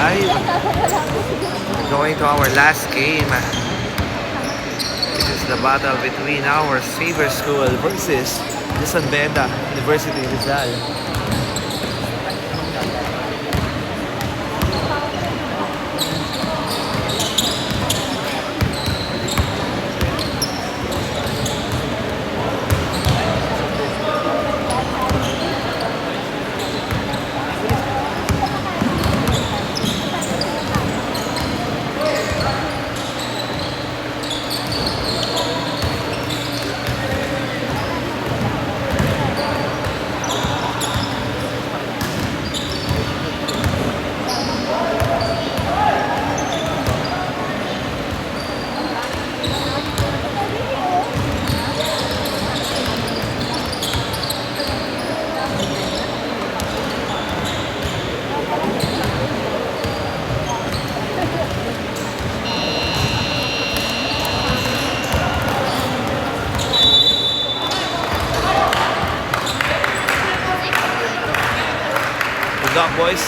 live. Going to our last game. This is the battle between our Saber School versus the San Beda University Rizal. Good luck, boys.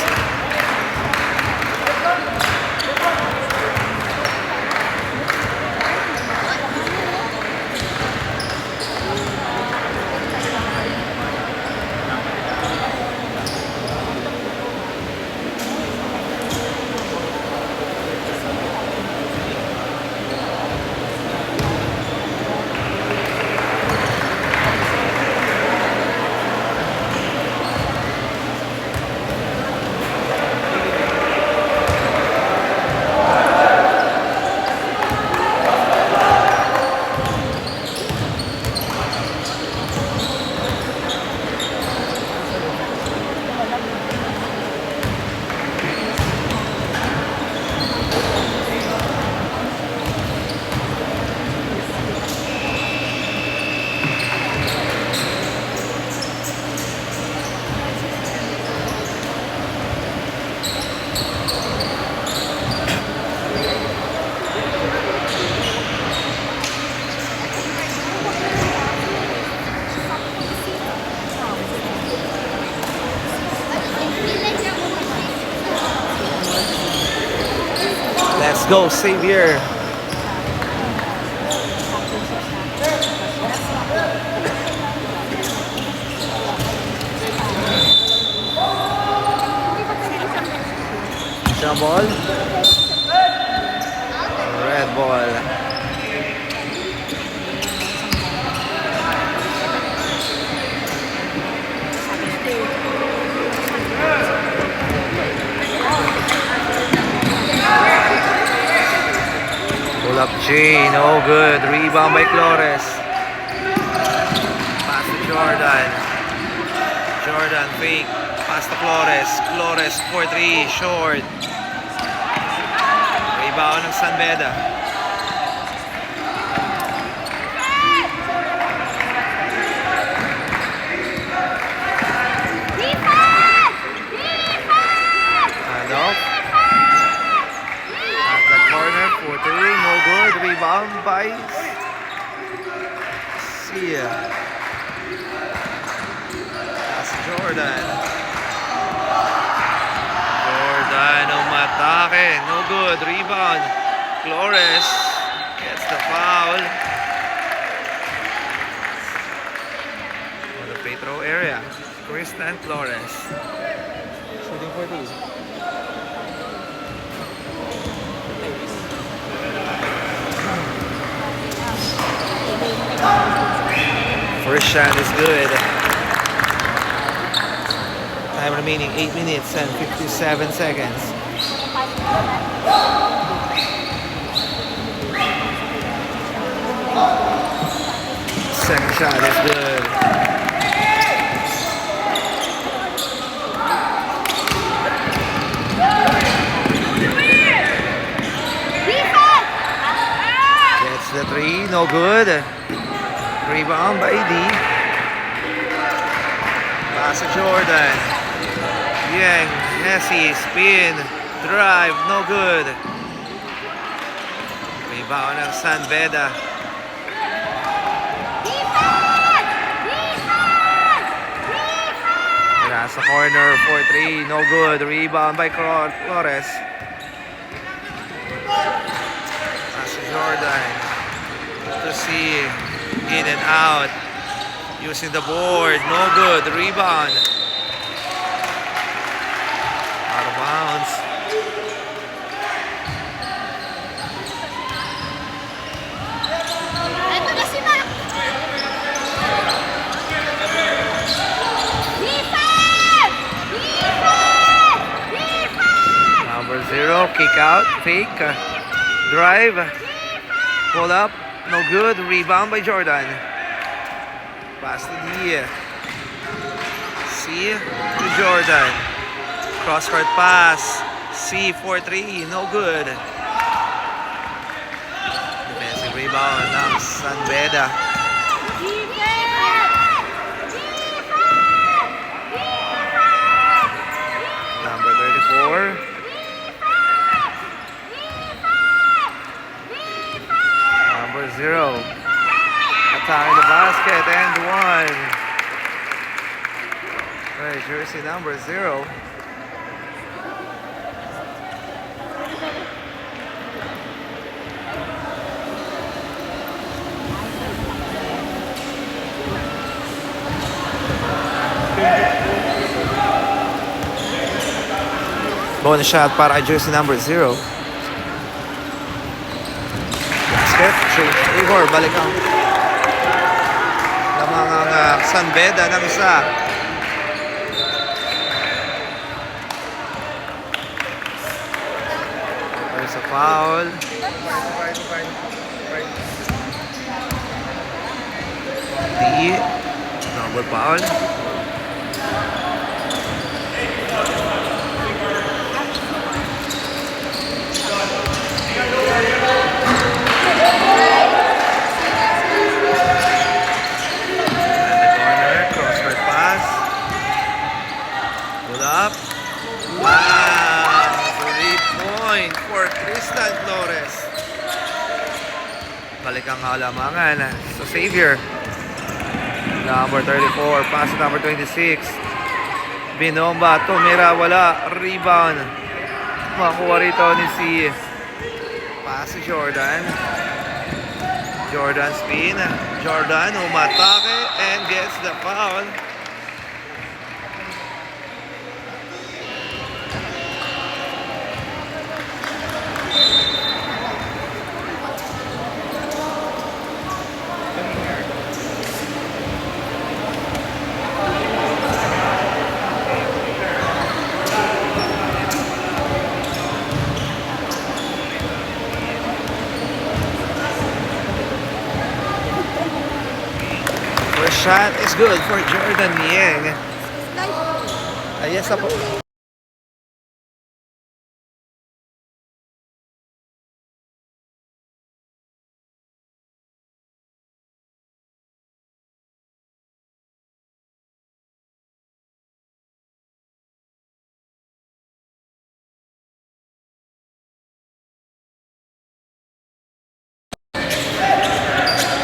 Let's go, Xavier. Jump ball. Red ball. Pull up J, no good. Rebound by Flores. Pass to Jordan. Jordan fake. Pass to Flores. Flores 4-3, short. Rebound ng San Beda. Handoff. At the corner, 4-3, no good. Rebound by Sia. That's Jordan. Jordan umatake, no good. Rebound. Flores gets the foul. On the free throw area, Tristan Flores. Shooting for these. First shot is good. Time remaining 8 minutes and 57 seconds. Second shot is good. Gets the three, no good. Rebound by D. Pass to Jordan. Yang, Messi, spin, drive, no good. Rebound ng San Beda. Nasa corner, 4-3, no good. Rebound by Flores. Nasa Jordan. To see, in and out. Using the board, no good. Rebound. Out of bounds. Ito na si Mac! Defense! Defense! Defense! Number 0, kick out, fake, drive, pull up, no good. Rebound by Jordan. Pass to D. C to Jordan. Cross-court pass. C, 4-3, no good. Defensive rebound ng San Beda. Number 34. Number 0. Attacking the basket and 1. Right, jersey number 0. Bonus shot para jersey number 0. Basket, shoot, Igor, balik ang lamang ang San Beda ng isa. There's a foul. D, double foul. Up. Wow! 3-point for Tristan Flores. Balik ang halamangan sa Xavier. Number 34, pass to number 26. Binomba, tumira, wala. Rebound. Makuha rito ni C. Pass to Jordan. Jordan spin. Jordan umatake and gets the foul. Shot is good for Jordan Yang. Yes, po.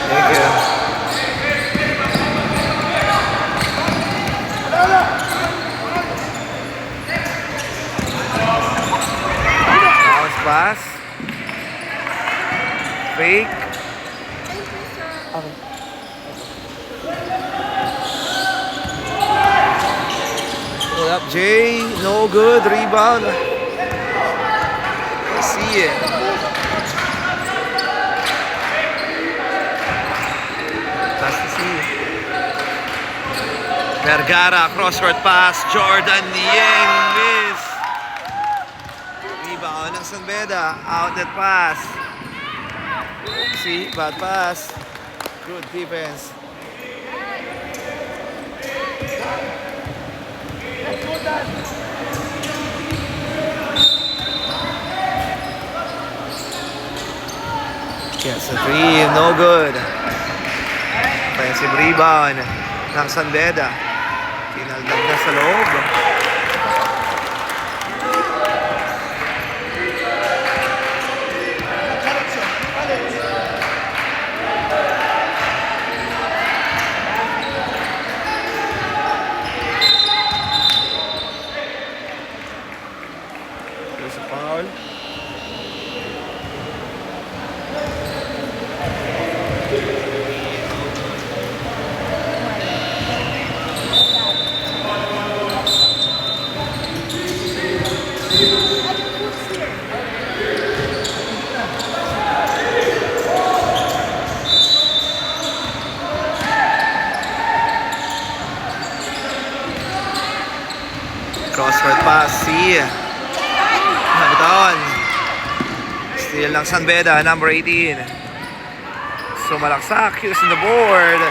Thank you. Pass. Fake. Pull up Jay. No good. Rebound. I see it. Pass to see. Vergara. Cross-court pass. Jordan Yang. Miss. Rebound ng San Beda. Outlet pass. See, bad pass. Good defense. Gets a three, no good. Offensive rebound ng San Beda. Kinaldag na sa loob. Cross-court pass, C. Nabitawan. Steal ng San Beda, number 18. Sumalaksak, Hughes on the board.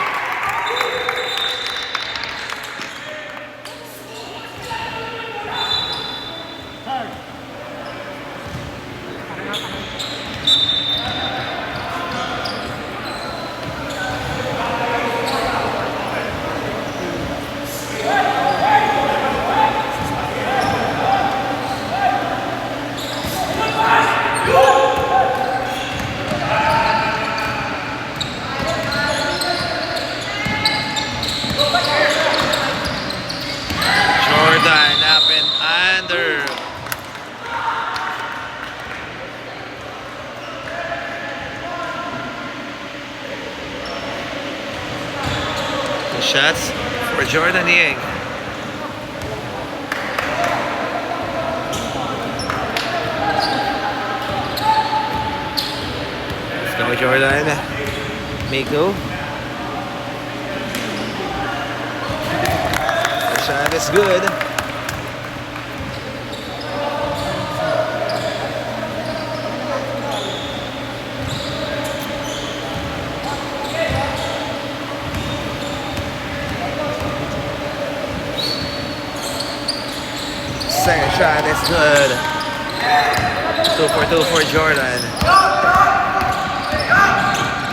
Jordan up and under. The shots for Jordan Ying. Let's go, Jordan. Miko. The shot is good. Second shot is good. 2 for 2 for Jordan.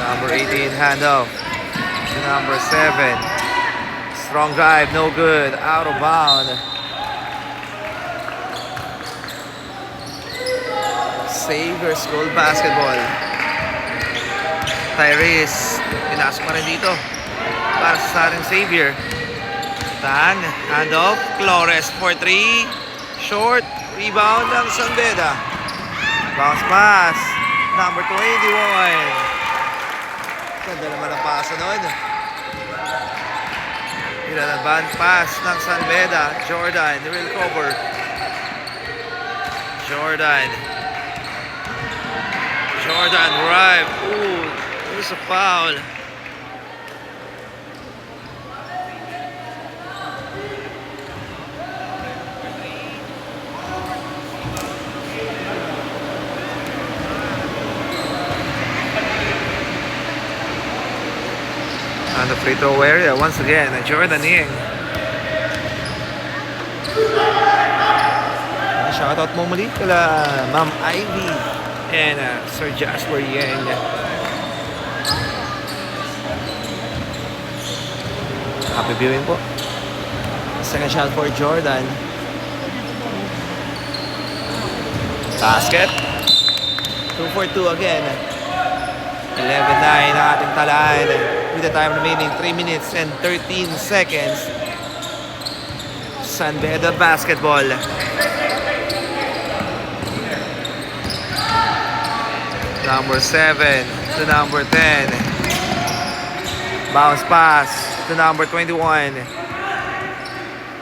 Number 18 handoff to number 7. Strong drive, no good. Out of bound. Xavier School Basketball. Tyrese, pinasok pa rin dito para sa ating Xavier. Tan, handoff. Flores for 3. Short. Rebound ng San Beda. Bounce pass. Number 21. Ganda naman ang pasa nun. Advance pass ng San Beda. Jordan will cover. Jordan drive. Ooh, there's a foul. On the free throw area once again, Jordan Ying. Shoutout mo muli kala Ma'am Ivy and Sir Jasper Ying. Happy viewing po. Second shot for Jordan. Basket. 2 for 2 again. 11-9 ang ating talaan. With the time remaining 3 minutes and 13 seconds. San Beda basketball. Number 7 to number 10. Bounce pass to number 21.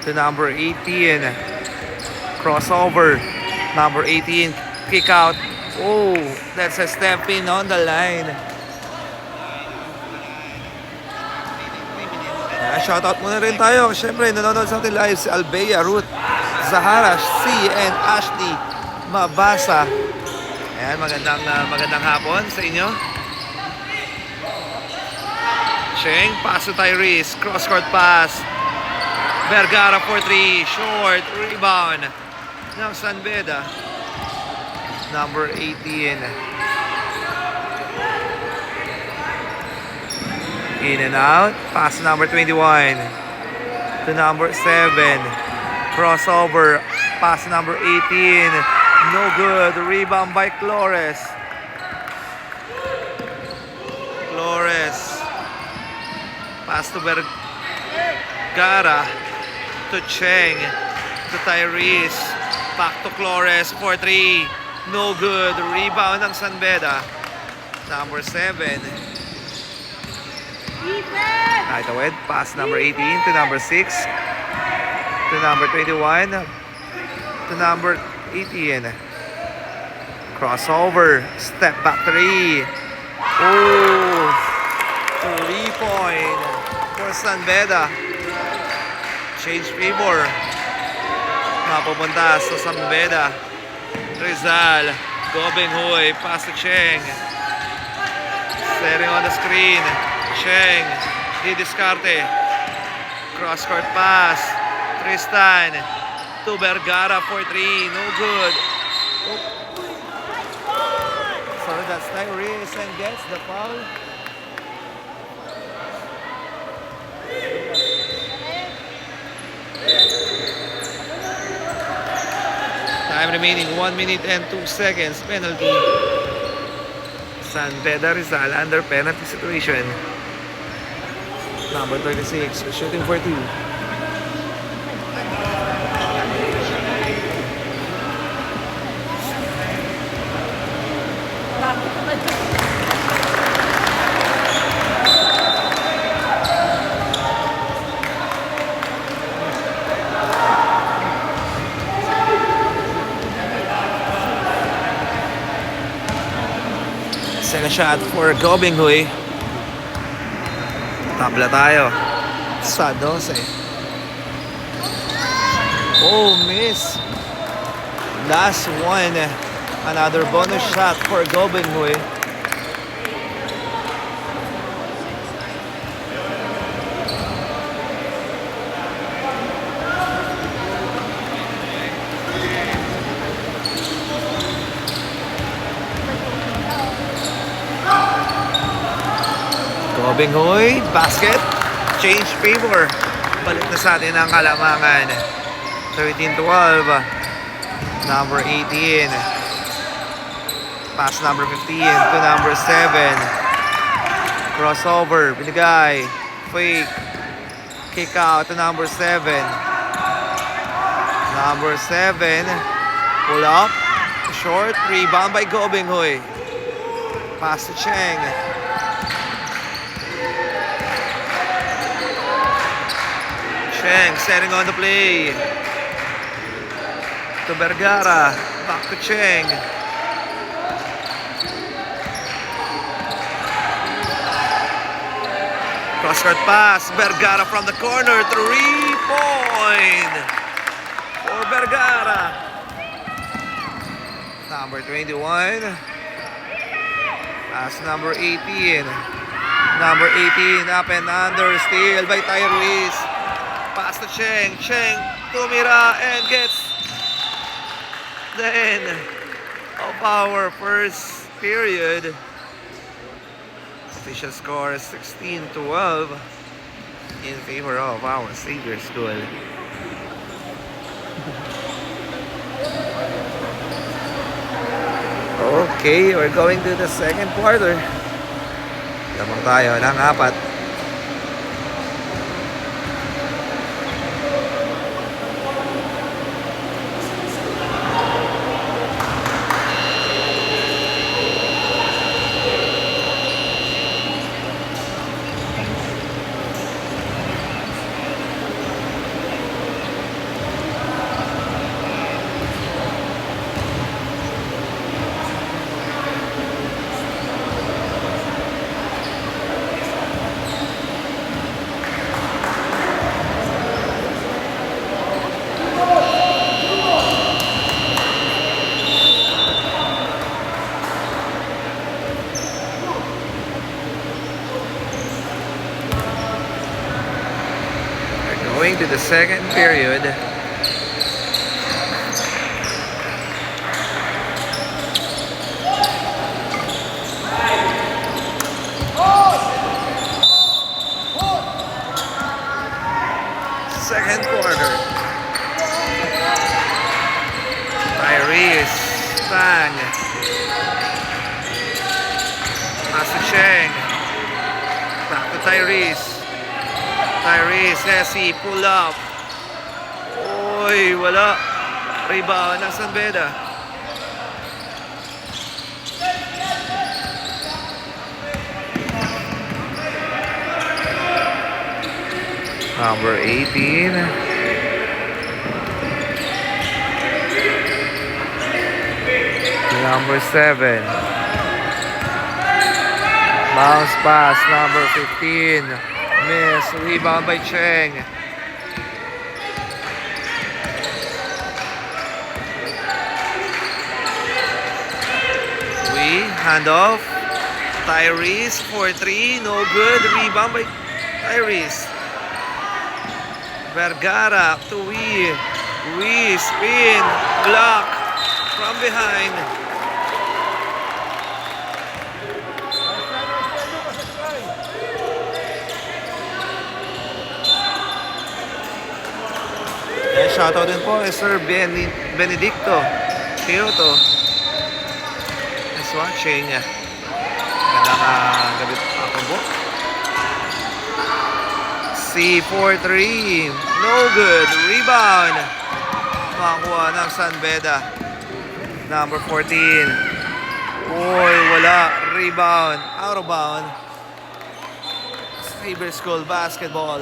To number 18. Crossover. Number 18. Kick out. Oh, that's a step in on the line. Shoutout muna rin tayo. Siyempre, nanonood sa ating live si Albea, Ruth, Zahara, C, and Ashley Mabasa. Ayan, magandang hapon sa inyo. Cheng, pass to Tyrese. Cross-court pass. Vergara for 3. Short. Rebound ng San Beda. Number 18. In and out. Pass number 21 to number 7. Crossover. Pass number 18. No good. Rebound by Flores. Pass to Vergara. To Cheng. To Tyrese. Back to Flores for 3. No good. Rebound ng San Beda. Number 7. Right away. Pass number 18 to number 6. To number 21. To number 18. Crossover. Step back 3. Oh! 3-point for San Beda. Change favor. Mapupunta sa Sambeda. Rizal. Gobeng Huy. Pass to Cheng. Staring on the screen. Cheng. Di diskarte. Cross court pass. Tristan. To Vergara for 3. No good. Oh. So that's Tyrese and gets the foul. Time remaining 1 minute and 2 seconds. Penalty. San Pedro Rizal under penalty situation. Number 36 shooting for 2. Second shot for Gobeng Huy. Tabla tayo sa 12. Oh, miss. Last one. Another bonus shot for Gobeng Huy. Gobeng Huy, basket, change favor. Balik na sa atin ang kalamangan. 13-12. Number 18. Pass number 15 to number 7. Crossover, binigay. Fake. Kick out to number 7. Number 7. Pull up. Short. Rebound by Gobeng Huy. Pass to Cheng. Cheng setting on the play. To Vergara. Back to Cheng. Cross-court pass. Vergara from the corner. 3-point for Vergara. Number 21. Pass number 18. Number 18 up and under. Steal by Tyrese. Pass to Cheng. Cheng tumira and gets the end of our first period. Official score is 16-12 in favor of our Xavier School. Okay, we're going to the second quarter. Lamang tayo ng 4. Going to the second period. Second quarter. Tyrese, Stang. Pass to Cheng. Back to Tyrese. Tyrese, Hesi, pull up. Uy, wala. Rebound ng San Beda. Number 18. Number 7. Bounce pass, number 15. Miss. Rebound by Cheng. Handoff. Tyrese for 3. No good. Rebound by Tyrese. Vergara to Wee. Wee spin. Block from behind. And shoutout din po kay Sir Benedicto Kyoto is watching. Magandang gabi ako po. C4-3. No good. Rebound. Makakuha ng San Beda. Number 14. Oy, wala. Rebound. Out of bound. Saber School basketball.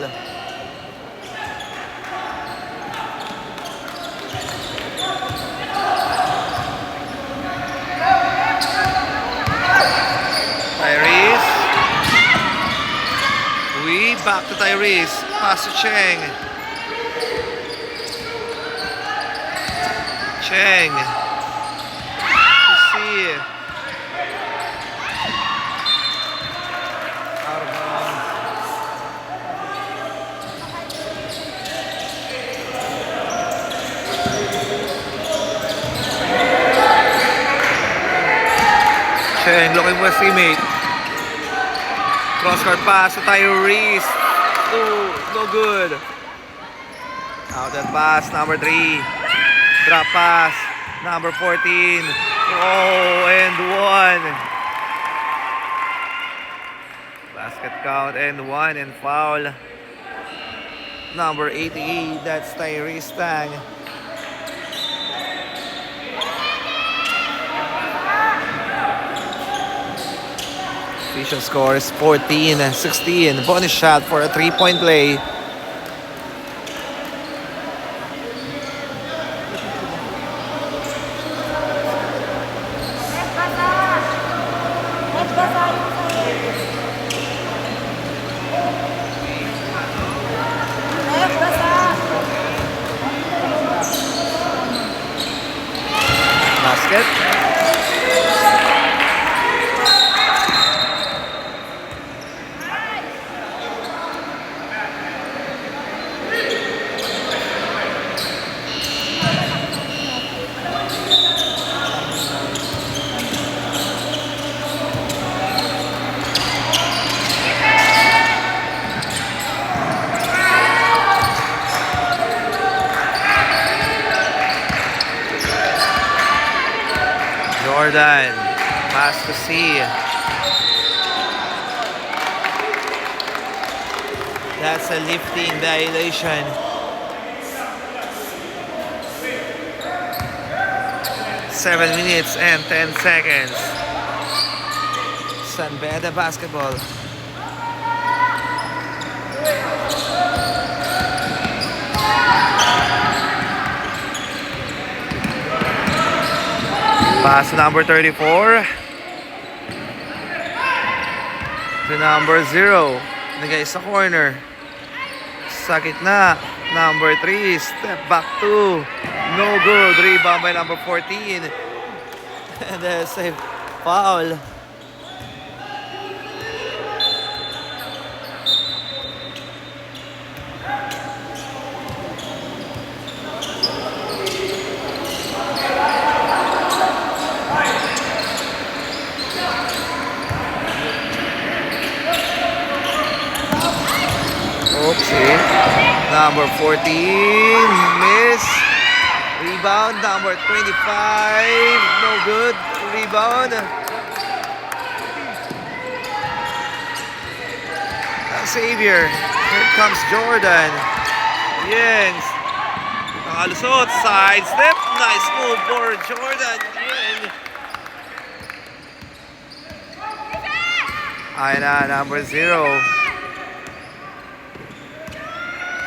Tyrese. Back to Tyrese. Pass to Cheng. Cheng. To see. Out of bounds. Cheng looking for his teammate. Cross-court pass to Tyrese. Oh, no good. Out that pass, number 3. Drop pass, number 14. Oh, and 1. Basket count and 1 and foul. Number 88, that's Tyrese Tang. Official score is 14-16. Bonus shot for a 3-point play. Basket. Jordan, pass to C. That's a lifting violation. Seven minutes and 10 seconds. San Beda basketball. Pass to number 34. To number 0. Nagay sa corner. Sa gitna. Number 3. Step back 2. No good. Rebound by number 14. And a safe foul. Oopsie. Number 14, miss. Rebound, number 25, no good. Rebound. Xavier. Here comes Jordan. Yengs. Nakalusot, side step. Nice move for Jordan. Yeng. Ayun na, number 0.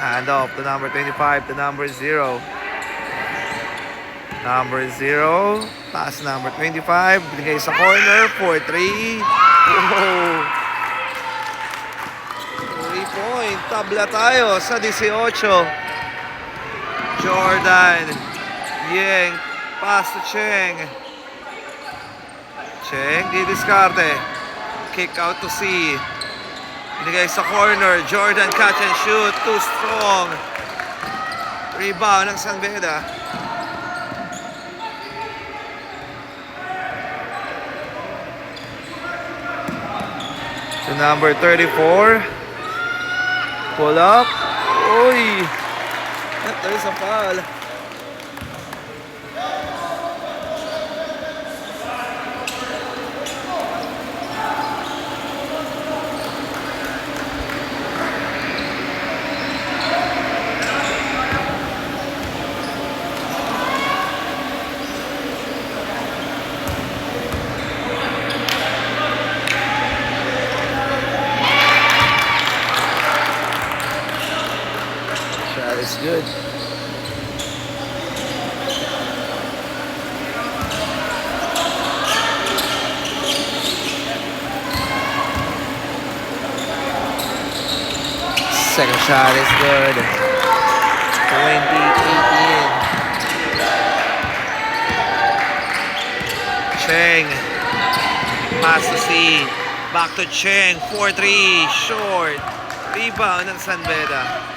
Hand off to number 25 to number 0. Number 0. Pass number 25. Binigay sa corner for 3. Whoa. 3-point. Tabla tayo sa 18. Jordan. Yeng. Pass to Cheng. Cheng, di diskarte. Kick out to C. Binigay sa corner. Jordan catch and shoot. Too strong. Rebound ng San Beda. To number 34. Pull up. Uy! There's a foul. Shot is good. Second shot is good. 20-18. Cheng. Pass to C. Back to Cheng. 4-3. Short. Rebound ng San Beda.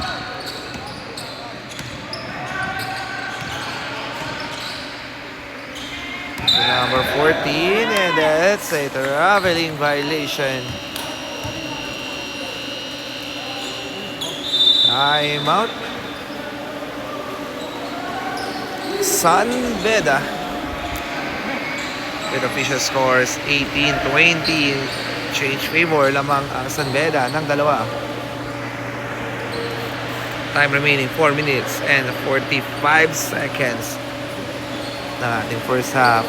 To number 14. And that's a traveling violation. Time out. San Beda. With official scores 18-20. Change favor lamang ang San Beda ng dalawa. Time remaining 4 minutes and 45 seconds ng ating first half.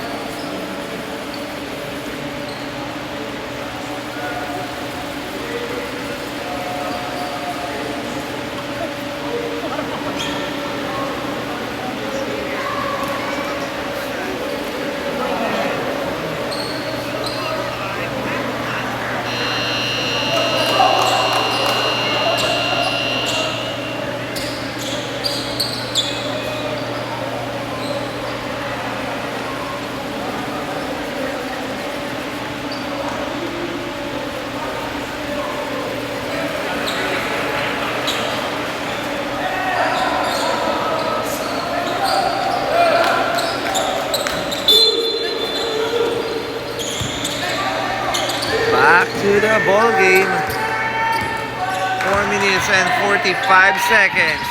Back to the ball game. 4 minutes and 45 seconds.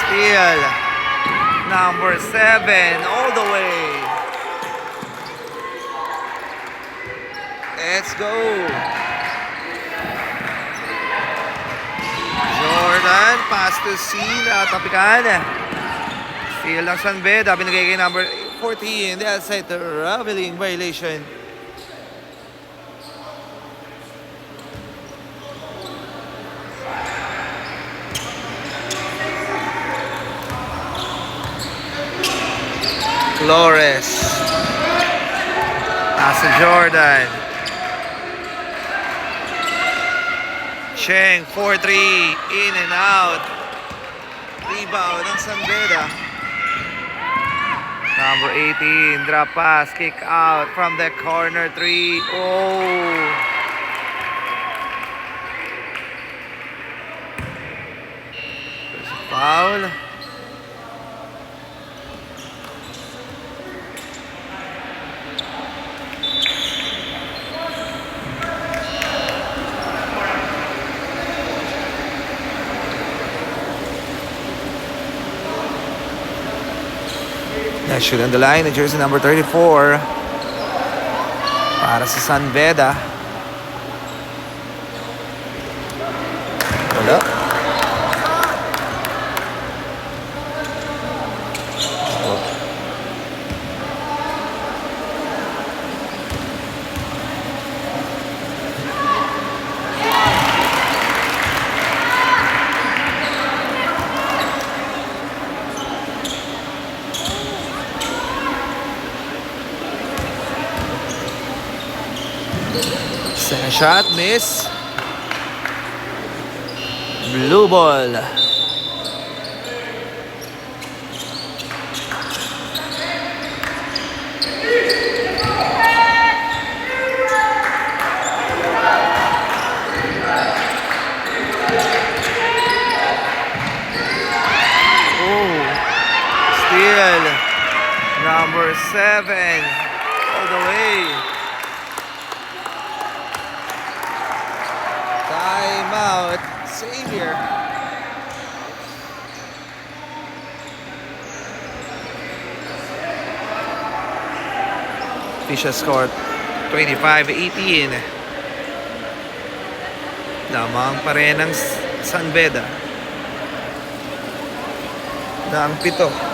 Still number 7 all the way. Let's go. Jordan, pass to C. Natapikan. Still ng San Beda. Binigay kay number 14. That's a traveling violation. Flores. Pass to Jordan. Cheng, 4-3. In and out. Rebound ng San Beda. Number 18. Drop pass. Kick out from the corner 3. Oh. There's a foul. That shoot on the line, the jersey number 34 para sa San Beda. Wala. Second shot, miss. Blue ball. number 7. All the way. Time out. Xavier. Official score 25-18. Lamang pa rin ng San Beda. Na ang 7.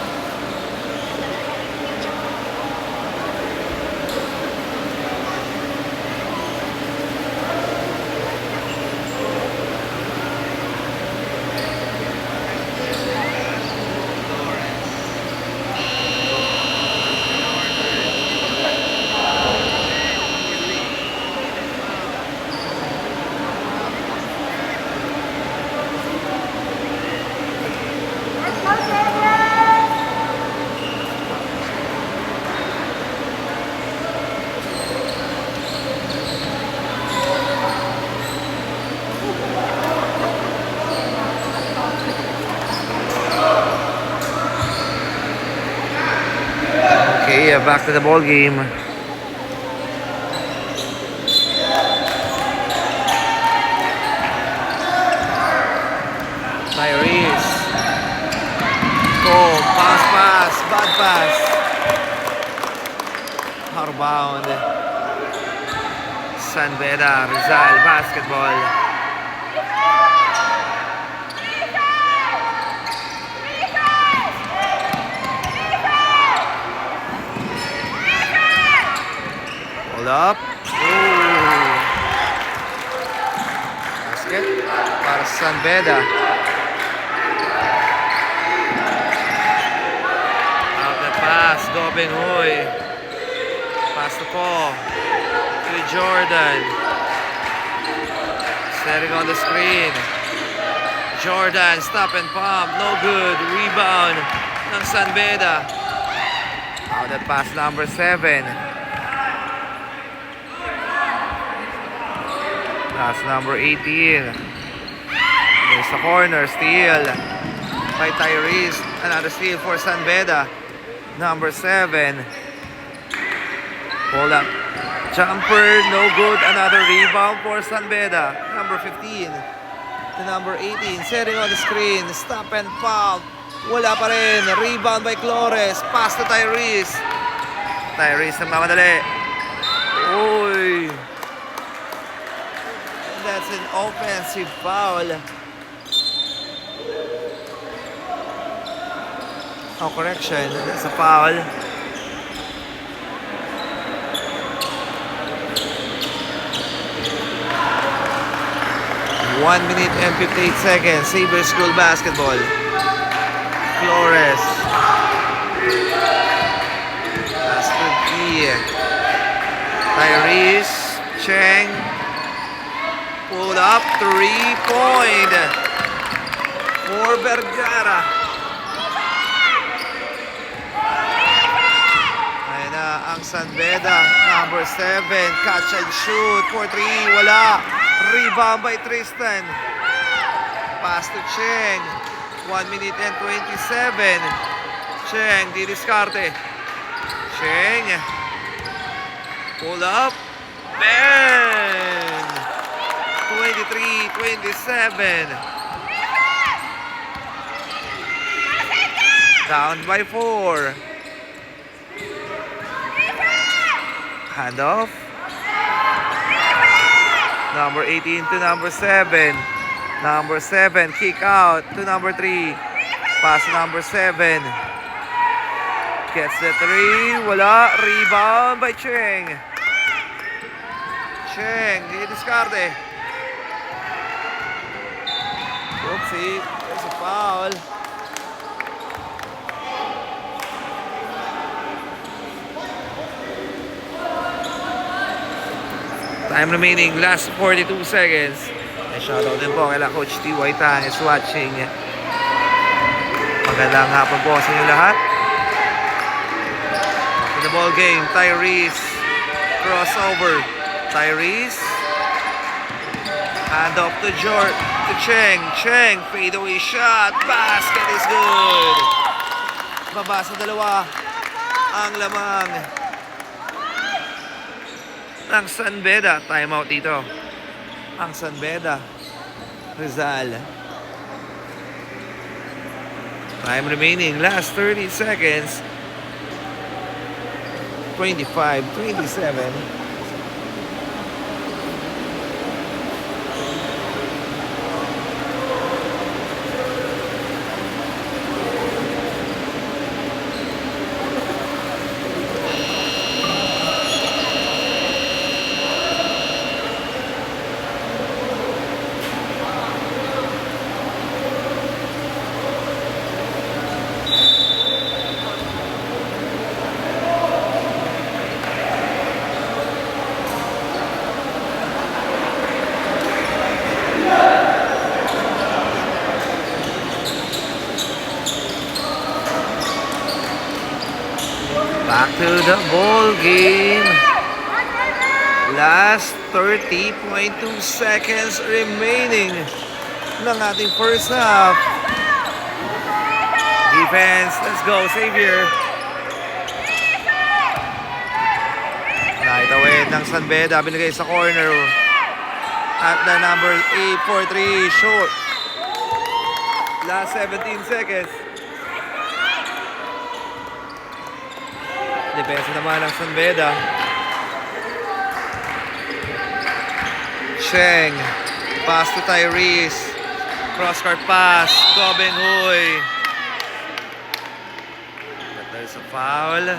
Okay, back to the ball game. Tyrese. Go, pass, bad pass. Out of bound. San Beda, Rizal, basketball. Hold up. Ooh. Basket para sa San Beda. Out the pass, Gobin Huy. Pass to Paul. To Jordan. Setting on the screen. Jordan, stop and pump. No good. Rebound ng San Beda. Out the pass, number 7. Pass number 18. There's the corner. Steal by Tyrese. Another steal for San Beda. Number 7. Hold up. Jumper. No good. Another rebound for San Beda. Number 15 to number 18. Setting on the screen. Stop and pump. Wala pa rin. Rebound by Flores. Pass to Tyrese. Tyrese nagmamadali. Uy. That's an offensive foul. Oh, correction. That's a foul. One minute and 58 seconds. Saber School basketball. Flores. That's the key. Tyrese. Cheng. Pulled up, 3-point for Vergara. Ayan na ang San Beda, number 7, catch and shoot for 3, wala. Rebound by Tristan. Pass to Cheng, 1 minute and 27. Cheng, di diskarte. Cheng, pull up, bang! 23-27. Down by 4. Handoff. Number 18 to number 7. Number 7, kick out to number 3. Pass to number 7. Gets the 3. Wala. Rebound by Cheng. Cheng, di diskarte. Oopsie, there's a foul. Time remaining, last 42 seconds. And shoutout din po kay Coach T.Y. Tang is watching. Magandang hapon po sa inyo lahat. In the ball game, Tyrese. Crossover. Tyrese. Hand off to to Cheng. Cheng, fadeaway shot. Basket is good. Baba sa dalawa. ang lamang ng San Beda. Timeout dito. Ang San Beda. Rizal. Time remaining. Last 30 seconds. 25-27. Back to the ball game. Last 30.2 seconds remaining ng ating first half. Defense, let's go, Xavier. Naitawid ng San Beda, binigay sa corner. At the number 843, short. Last 17 seconds. Depensa naman ng San Beda. Sheng. Pass to Tyrese. Cross-court pass. Gobin Huy. But there's a foul.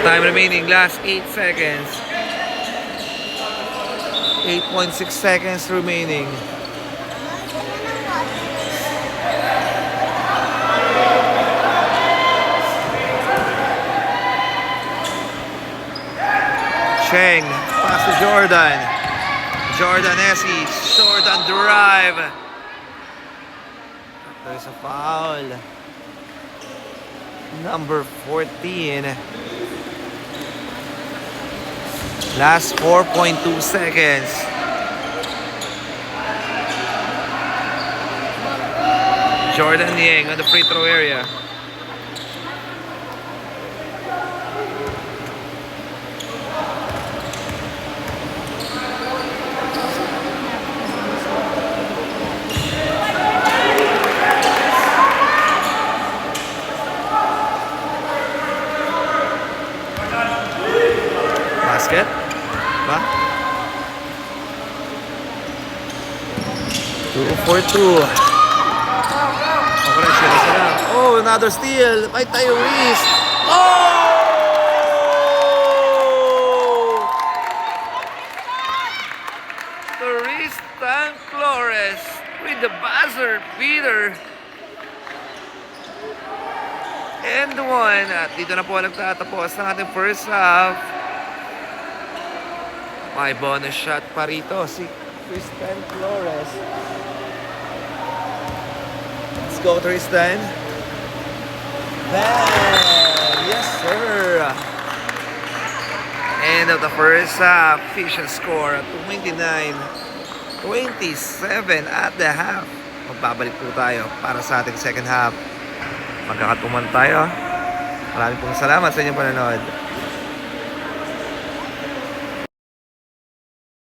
Time remaining, last 8 seconds. 8.6 seconds remaining. Sheng, pass to Jordan. Jordan Essie, Jordan drive. There's a foul. Number 14. Last 4.2 seconds. Jordan Yang on the free throw area. Basket. Ba? 2 for 2. Oh, another steal by Tyrese. Oh! Tyrese Flores with the buzzer beater. And one. At dito na po nagtatapos ang ating first half. May bonus shot pa rito si Tristan Flores. Let's go, Tristan. Bang! Yes, sir. End of the first half. Official score at 29-27 at the half. Magbabalik po tayo para sa ating second half. Magkakatuman tayo. Maraming pong salamat sa inyong panonood.